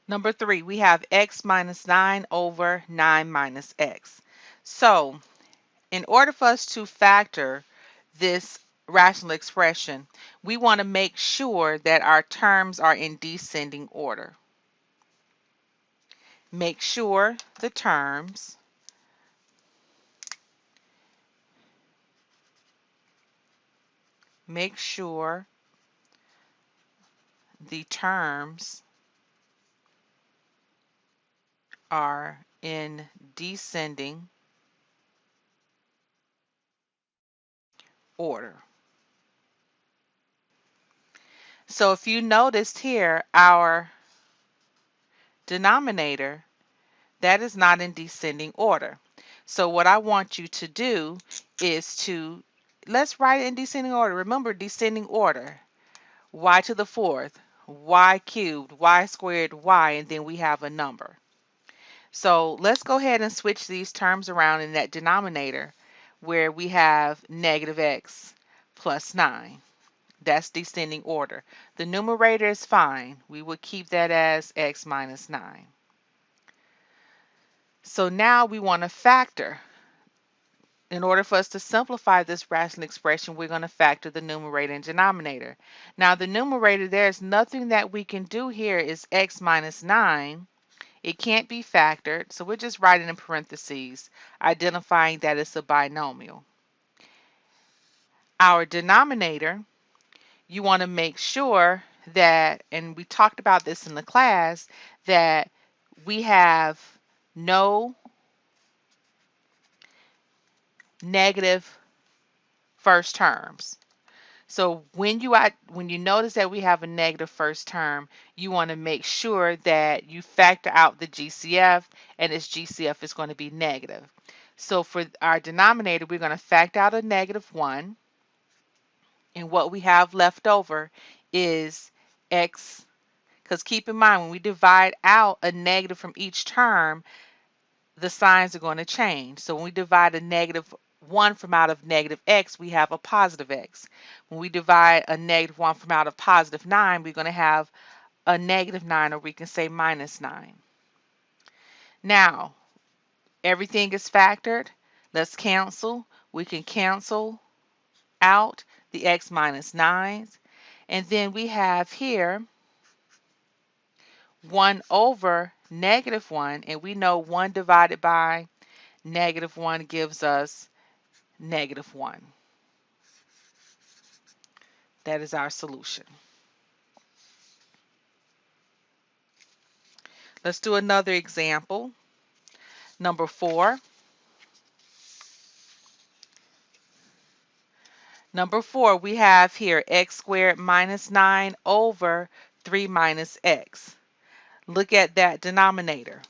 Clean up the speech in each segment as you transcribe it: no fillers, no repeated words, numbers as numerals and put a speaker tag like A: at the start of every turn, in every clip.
A: Number 3, we have x minus 9 over 9 minus x. So in order for us to factor this rational expression, we want to make sure that our terms are in descending order. Make sure the terms make sure the terms are in descending order. So if you noticed here, our denominator, that is not in descending order. So what I want you to do is let's write it in descending order. Remember descending order. Y to the fourth, y cubed, y squared, y, and then we have a number. So let's go ahead and switch these terms around in that denominator where we have negative x plus 9. That's descending order. The numerator is fine. We would keep that as x minus 9. So now we want to factor. In order for us to simplify this rational expression, we're going to factor the numerator and denominator. Now the numerator, there's nothing that we can do here is x minus 9. It can't be factored, so we're just writing in parentheses, identifying that it's a binomial. Our denominator, you want to make sure that, and we talked about this in the class, that we have no negative first terms. So when you notice that we have a negative first term, you want to make sure that you factor out the GCF, and its GCF is going to be negative. So for our denominator, we're going to factor out a negative 1, and what we have left over is x, because keep in mind when we divide out a negative from each term, the signs are going to change. So when we divide a negative 1 from out of negative x, we have a positive x. When we divide a negative 1 from out of positive 9, we're going to have a negative 9, or we can say minus 9. Now, everything is factored. Let's cancel. We can cancel out the x minus 9s. And then we have here 1 over negative 1, and we know 1 divided by negative 1 gives us negative 1. That is our solution. Let's do another example. Number 4. Number 4, we have here x squared minus 9 over 3 minus x. Look at that denominator.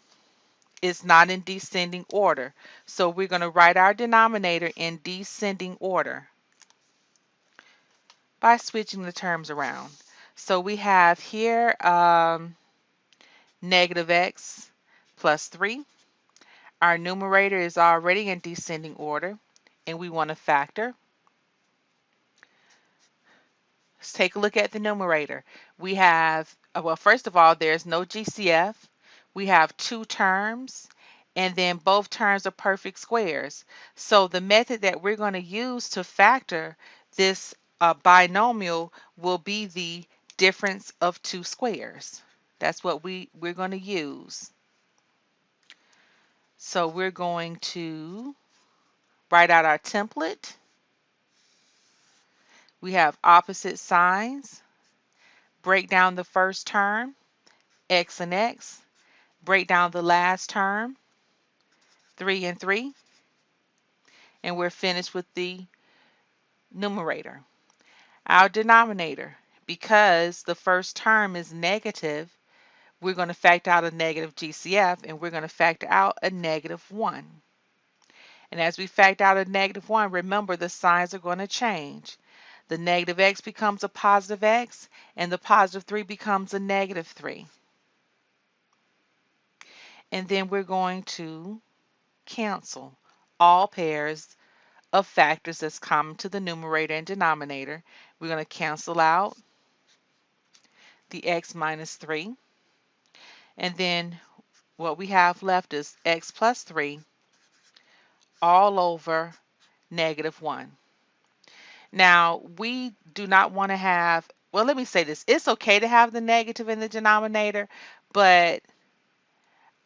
A: It's not in descending order. So we're going to write our denominator in descending order by switching the terms around. So we have here negative x plus 3. Our numerator is already in descending order, and we want to factor. Let's take a look at the numerator. We have, well, first of all, there's no GCF. We have 2 terms, and then both terms are perfect squares. So the method that we're going to use to factor this binomial will be the difference of 2 squares. That's what we're going to use. So we're going to write out our template. We have opposite signs. Break down the first term, x and x. Break down the last term, 3 and 3. And we're finished with the numerator. Our denominator, because the first term is negative, we're going to factor out a negative GCF, and we're going to factor out a negative 1. And as we factor out a negative 1, remember the signs are going to change. The negative x becomes a positive x, and the positive 3 becomes a negative 3. And then we're going to cancel all pairs of factors that's common to the numerator and denominator. We're going to cancel out the x minus 3. And then what we have left is x plus 3 all over negative 1. Now, we do not want to have, well, let me say this. It's okay to have the negative in the denominator, but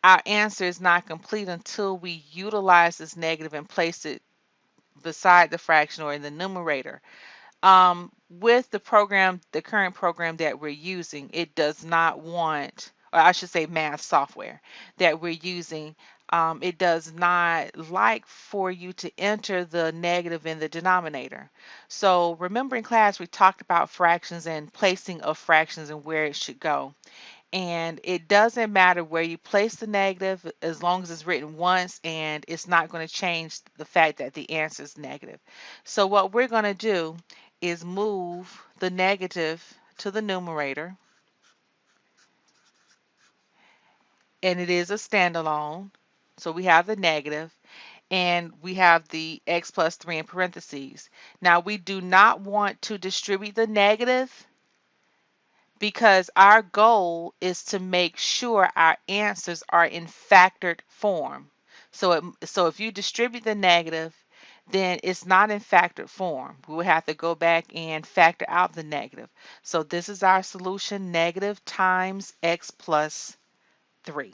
A: our answer is not complete until we utilize this negative and place it beside the fraction or in the numerator. With the program, the current program that we're using, it does not want, or I should say math software that we're using, it does not like for you to enter the negative in the denominator. So remember in class we talked about fractions and placing of fractions and where it should go. And it doesn't matter where you place the negative as long as it's written once, and it's not going to change the fact that the answer is negative. So what we're going to do is move the negative to the numerator, and it is a standalone. So we have the negative, and we have the x plus 3 in parentheses. Now we do not want to distribute the negative because our goal is to make sure our answers are in factored form. So if you distribute the negative, then it's not in factored form. We will have to go back and factor out the negative. So this is our solution, negative times x plus 3.